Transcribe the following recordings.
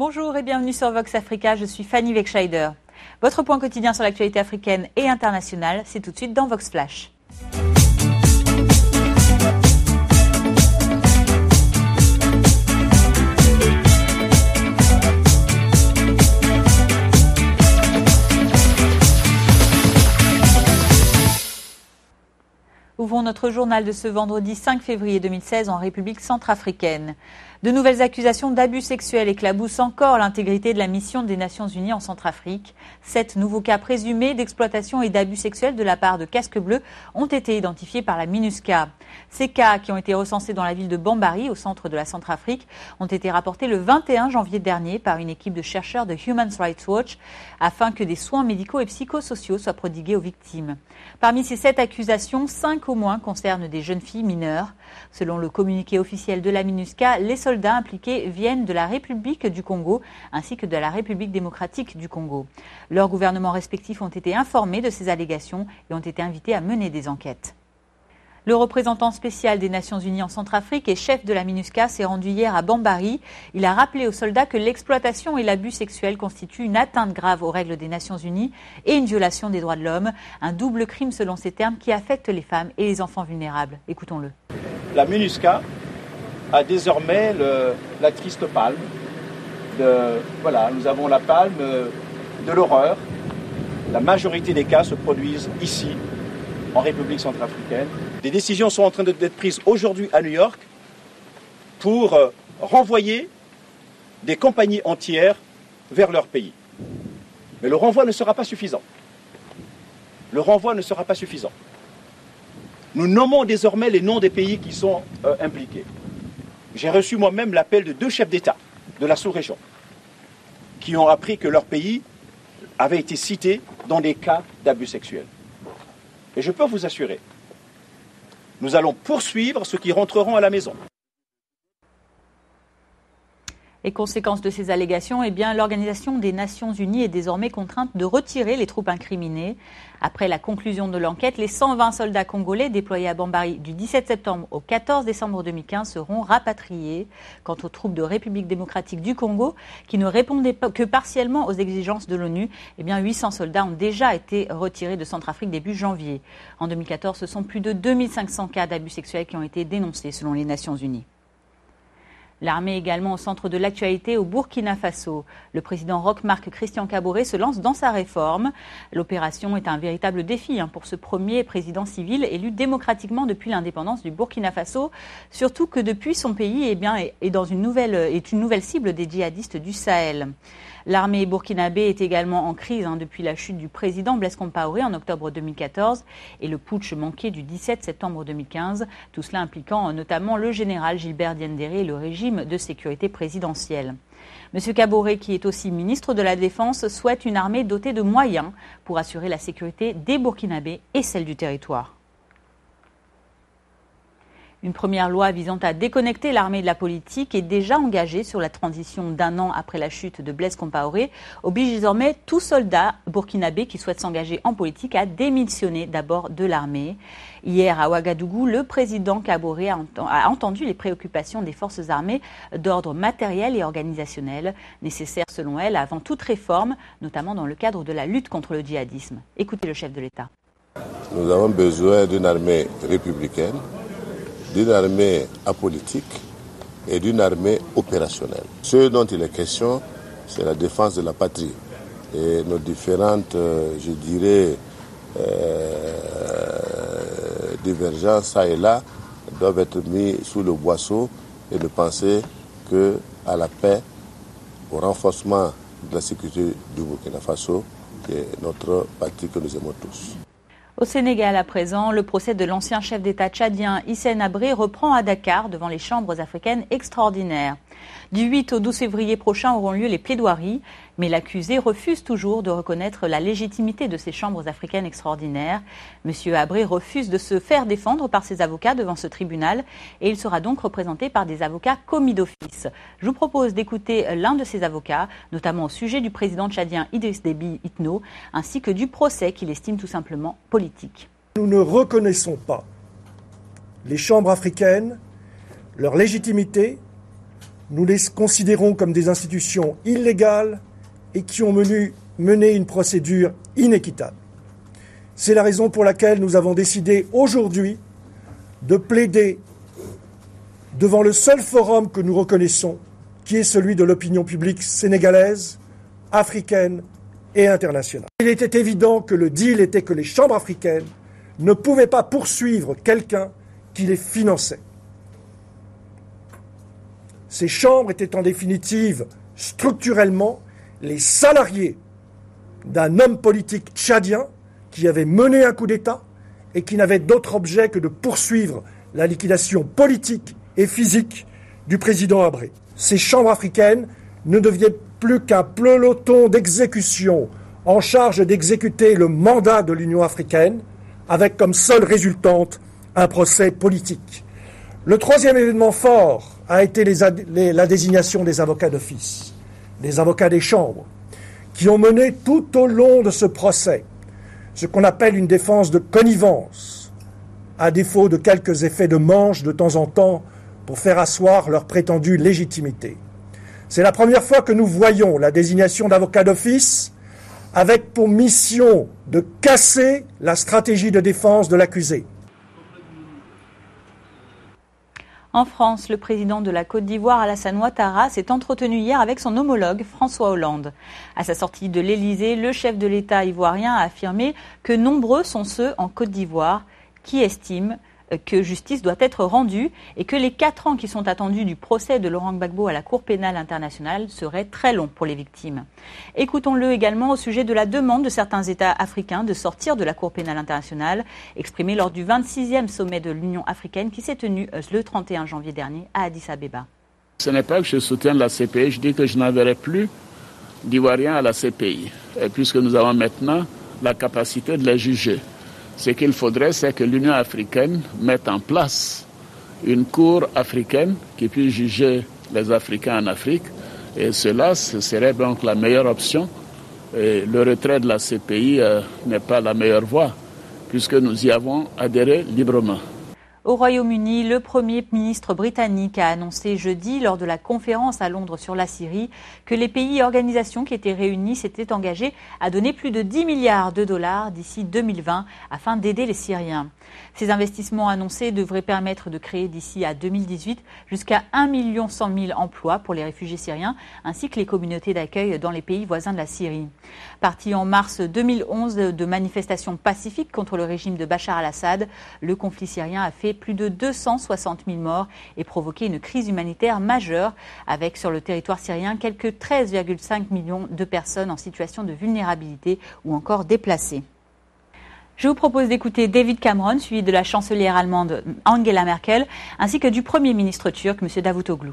Bonjour et bienvenue sur Vox Africa, je suis Fanny Wegscheider. Votre point quotidien sur l'actualité africaine et internationale, c'est tout de suite dans Vox Flash. Ouvrons notre journal de ce vendredi 5 février 2016 en République centrafricaine. De nouvelles accusations d'abus sexuels éclaboussent encore l'intégrité de la mission des Nations Unies en Centrafrique. 7 nouveaux cas présumés d'exploitation et d'abus sexuels de la part de casques bleus ont été identifiés par la MINUSCA. Ces cas, qui ont été recensés dans la ville de Bambari, au centre de la Centrafrique, ont été rapportés le 21 janvier dernier par une équipe de chercheurs de Human Rights Watch afin que des soins médicaux et psychosociaux soient prodigués aux victimes. Parmi ces 7 accusations, 5 au moins concernent des jeunes filles mineures. Selon le communiqué officiel de la MINUSCA, les soldats impliqués viennent de la République du Congo ainsi que de la République démocratique du Congo. Leurs gouvernements respectifs ont été informés de ces allégations et ont été invités à mener des enquêtes. Le représentant spécial des Nations Unies en Centrafrique et chef de la MINUSCA s'est rendu hier à Bambari. Il a rappelé aux soldats que l'exploitation et l'abus sexuel constituent une atteinte grave aux règles des Nations Unies et une violation des droits de l'homme, un double crime selon ces termes qui affecte les femmes et les enfants vulnérables. Écoutons-le. La MINUSCA a désormais la triste palme. Nous avons la palme de l'horreur. La majorité des cas se produisent ici, en République centrafricaine. Des décisions sont en train d'être prises aujourd'hui à New York pour renvoyer des compagnies entières vers leur pays. Mais le renvoi ne sera pas suffisant. Le renvoi ne sera pas suffisant. Nous nommons désormais les noms des pays qui sont impliqués. J'ai reçu moi-même l'appel de 2 chefs d'État de la sous-région qui ont appris que leur pays avait été cité dans des cas d'abus sexuels. Et je peux vous assurer, nous allons poursuivre ceux qui rentreront à la maison. Et conséquence de ces allégations, l'Organisation des Nations Unies est désormais contrainte de retirer les troupes incriminées. Après la conclusion de l'enquête, les 120 soldats congolais déployés à Bambari du 17 septembre au 14 décembre 2015 seront rapatriés. Quant aux troupes de République démocratique du Congo, qui ne répondaient que partiellement aux exigences de l'ONU, 800 soldats ont déjà été retirés de Centrafrique début janvier. En 2014, ce sont plus de 2500 cas d'abus sexuels qui ont été dénoncés selon les Nations Unies. L'armée est également au centre de l'actualité au Burkina Faso. Le président Roch-Marc Christian Kaboré se lance dans sa réforme. L'opération est un véritable défi pour ce premier président civil élu démocratiquement depuis l'indépendance du Burkina Faso, surtout que depuis son pays est une nouvelle cible des djihadistes du Sahel. L'armée burkinabé est également en crise depuis la chute du président Blaise Compaoré en octobre 2014 et le putsch manqué du 17 septembre 2015, tout cela impliquant notamment le général Gilbert Diendéré et le régime de sécurité présidentielle. M. Kaboré, qui est aussi ministre de la Défense, souhaite une armée dotée de moyens pour assurer la sécurité des Burkinabés et celle du territoire. Une première loi visant à déconnecter l'armée de la politique est déjà engagée sur la transition d'1 an après la chute de Blaise Compaoré, oblige désormais tout soldat burkinabé qui souhaite s'engager en politique à démissionner d'abord de l'armée. Hier à Ouagadougou, le président Kaboré a entendu les préoccupations des forces armées d'ordre matériel et organisationnel, nécessaires selon elle avant toute réforme, notamment dans le cadre de la lutte contre le djihadisme. Écoutez le chef de l'État. Nous avons besoin d'une armée républicaine, d'une armée apolitique et d'une armée opérationnelle. Ce dont il est question, c'est la défense de la patrie. Et nos différentes, divergences, ça et là, doivent être mises sous le boisseau et de penser qu'à la paix, au renforcement de la sécurité du Burkina Faso, qui est notre patrie que nous aimons tous. Au Sénégal, à présent, le procès de l'ancien chef d'État tchadien Hissène Habré reprend à Dakar devant les chambres africaines extraordinaires. Du 8 au 12 février prochain auront lieu les plaidoiries, mais l'accusé refuse toujours de reconnaître la légitimité de ces chambres africaines extraordinaires. Monsieur Habré refuse de se faire défendre par ses avocats devant ce tribunal et il sera donc représenté par des avocats commis d'office. Je vous propose d'écouter l'un de ces avocats, notamment au sujet du président tchadien Idriss Déby Itno, ainsi que du procès qu'il estime tout simplement politique. Nous ne reconnaissons pas les chambres africaines, leur légitimité, Nous les considérons comme des institutions illégales et qui ont mené une procédure inéquitable. C'est la raison pour laquelle nous avons décidé aujourd'hui de plaider devant le seul forum que nous reconnaissons, qui est celui de l'opinion publique sénégalaise, africaine et internationale. Il était évident que le deal était que les chambres africaines ne pouvaient pas poursuivre quelqu'un qui les finançait. Ces chambres étaient en définitive, structurellement, les salariés d'un homme politique tchadien qui avait mené un coup d'État et qui n'avait d'autre objet que de poursuivre la liquidation politique et physique du président Habré. Ces chambres africaines ne devenaient plus qu'un peloton d'exécution en charge d'exécuter le mandat de l'Union africaine, avec comme seule résultante un procès politique. Le troisième événement fort a été la désignation des avocats d'office, des avocats des chambres, qui ont mené tout au long de ce procès ce qu'on appelle une défense de connivence, à défaut de quelques effets de manche de temps en temps pour faire asseoir leur prétendue légitimité. C'est la première fois que nous voyons la désignation d'avocats d'office avec pour mission de casser la stratégie de défense de l'accusé. En France, le président de la Côte d'Ivoire, Alassane Ouattara, s'est entretenu hier avec son homologue François Hollande. À sa sortie de l'Élysée, le chef de l'État ivoirien a affirmé que nombreux sont ceux en Côte d'Ivoire qui estiment que justice doit être rendue et que les 4 ans qui sont attendus du procès de Laurent Gbagbo à la Cour pénale internationale seraient très longs pour les victimes. Écoutons-le également au sujet de la demande de certains États africains de sortir de la Cour pénale internationale, exprimée lors du 26e sommet de l'Union africaine qui s'est tenu le 31 janvier dernier à Addis Abeba. Ce n'est pas que je soutienne la CPI, je dis que je n'enverrai plus d'Ivoiriens à la CPI, puisque nous avons maintenant la capacité de les juger. Ce qu'il faudrait, c'est que l'Union africaine mette en place une cour africaine qui puisse juger les Africains en Afrique. Et cela, ce serait donc la meilleure option. Et le retrait de la CPI n'est pas la meilleure voie, puisque nous y avons adhéré librement. Au Royaume-Uni, le Premier ministre britannique a annoncé jeudi, lors de la conférence à Londres sur la Syrie, que les pays et organisations qui étaient réunis s'étaient engagés à donner plus de 10 milliards de dollars d'ici 2020 afin d'aider les Syriens. Ces investissements annoncés devraient permettre de créer d'ici à 2018 jusqu'à 1 100 000 emplois pour les réfugiés syriens ainsi que les communautés d'accueil dans les pays voisins de la Syrie. Parti en mars 2011 de manifestations pacifiques contre le régime de Bachar al-Assad, le conflit syrien a fait plus de 260 000 morts et provoqué une crise humanitaire majeure avec sur le territoire syrien quelques 13,5 millions de personnes en situation de vulnérabilité ou encore déplacées. Je vous propose d'écouter David Cameron, suivi de la chancelière allemande Angela Merkel, ainsi que du Premier ministre turc, M. Davutoglu.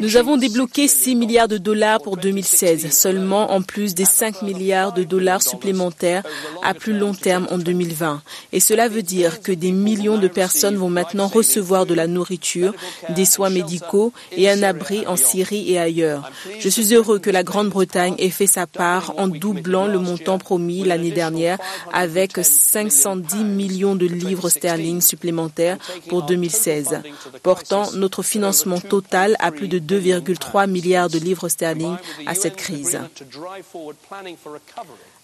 Nous avons débloqué 6 milliards de dollars pour 2016, seulement en plus des 5 milliards de dollars supplémentaires à plus long terme en 2020. Et cela veut dire que des millions de personnes vont maintenant recevoir de la nourriture, des soins médicaux et un abri en Syrie et ailleurs. Je suis heureux que la Grande-Bretagne ait fait sa part en doublant le montant promis l'année dernière avec 510 millions de livres sterling supplémentaires pour 2016, portant notre financement total à plus de 2,3 milliards de livres sterling à cette crise.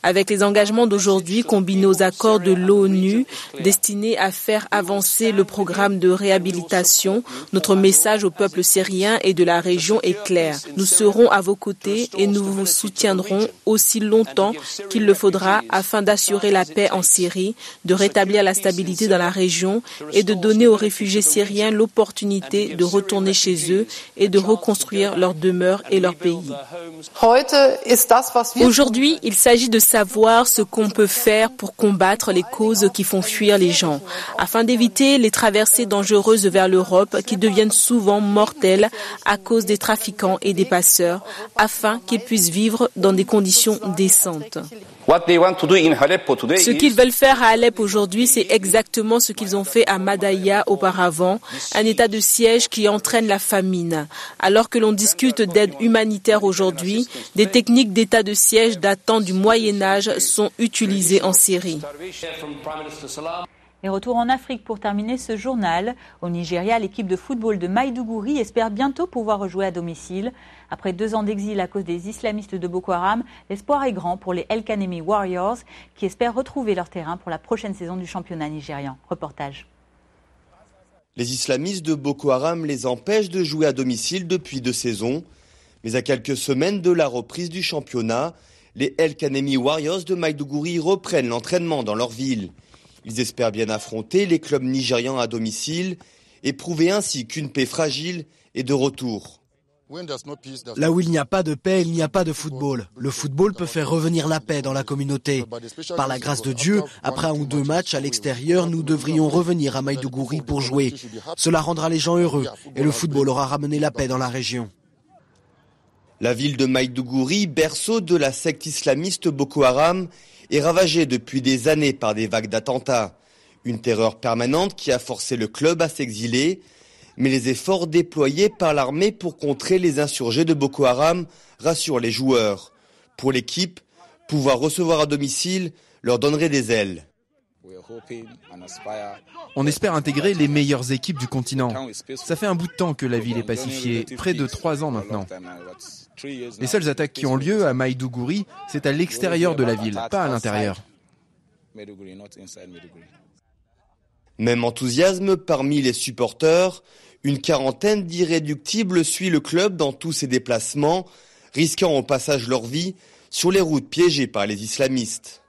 Avec les engagements d'aujourd'hui combinés aux accords de l'ONU destinés à faire avancer le programme de réhabilitation, notre message au peuple syrien et de la région est clair. Nous serons à vos côtés et nous vous soutiendrons aussi longtemps qu'il le faudra afin d'assurer la paix en Syrie, de rétablir la stabilité dans la région et de donner aux réfugiés syriens l'opportunité de retourner chez eux et de reconstruire leur demeure et leur pays. Aujourd'hui, il s'agit de savoir ce qu'on peut faire pour combattre les causes qui font fuir les gens, afin d'éviter les traversées dangereuses vers l'Europe qui deviennent souvent mortelles à cause des trafiquants et des passeurs, afin qu'ils puissent vivre dans des conditions décentes. Ce qu'ils veulent faire à Alep aujourd'hui, c'est exactement ce qu'ils ont fait à Madaya auparavant, un état de siège qui entraîne la famine. Alors que l'on discute d'aide humanitaire aujourd'hui, des techniques d'état de siège datant du Moyen Âge sont utilisées en Syrie. Et retour en Afrique pour terminer ce journal. Au Nigeria, l'équipe de football de Maïdougouri espère bientôt pouvoir rejouer à domicile. Après 2 ans d'exil à cause des islamistes de Boko Haram, l'espoir est grand pour les El Kanemi Warriors qui espèrent retrouver leur terrain pour la prochaine saison du championnat nigérian. Reportage. Les islamistes de Boko Haram les empêchent de jouer à domicile depuis 2 saisons. Mais à quelques semaines de la reprise du championnat, les El Kanemi Warriors de Maïdougouri reprennent l'entraînement dans leur ville. Ils espèrent bien affronter les clubs nigérians à domicile et prouver ainsi qu'une paix fragile est de retour. Là où il n'y a pas de paix, il n'y a pas de football. Le football peut faire revenir la paix dans la communauté. Par la grâce de Dieu, après 1 ou 2 matchs à l'extérieur, nous devrions revenir à Maïdougouri pour jouer. Cela rendra les gens heureux et le football aura ramené la paix dans la région. La ville de Maïdougouri, berceau de la secte islamiste Boko Haram, est ravagée depuis des années par des vagues d'attentats. Une terreur permanente qui a forcé le club à s'exiler. Mais les efforts déployés par l'armée pour contrer les insurgés de Boko Haram rassurent les joueurs. Pour l'équipe, pouvoir recevoir à domicile leur donnerait des ailes. On espère intégrer les meilleures équipes du continent. Ça fait un bout de temps que la ville est pacifiée, près de 3 ans maintenant. Les seules attaques qui ont lieu à Maïdougouri, c'est à l'extérieur de la ville, pas à l'intérieur. Même enthousiasme parmi les supporters. Une quarantaine d'irréductibles suit le club dans tous ses déplacements, risquant au passage leur vie sur les routes piégées par les islamistes.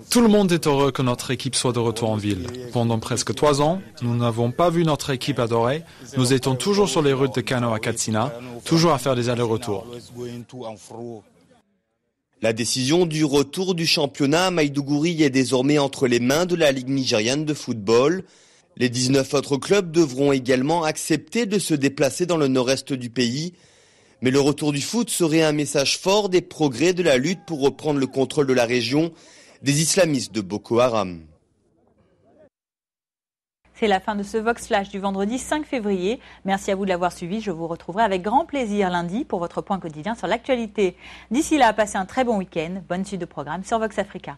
Tout le monde est heureux que notre équipe soit de retour en ville. Pendant presque 3 ans, nous n'avons pas vu notre équipe adorée. Nous étions toujours sur les routes de Kano à Katsina, toujours à faire des allers-retours. La décision du retour du championnat à Maïdougouri est désormais entre les mains de la Ligue nigériane de football. Les 19 autres clubs devront également accepter de se déplacer dans le nord-est du pays. Mais le retour du foot serait un message fort des progrès de la lutte pour reprendre le contrôle de la région des islamistes de Boko Haram. C'est la fin de ce Vox Flash du vendredi 5 février. Merci à vous de l'avoir suivi. Je vous retrouverai avec grand plaisir lundi pour votre point quotidien sur l'actualité. D'ici là, passez un très bon week-end. Bonne suite de programme sur Vox Africa.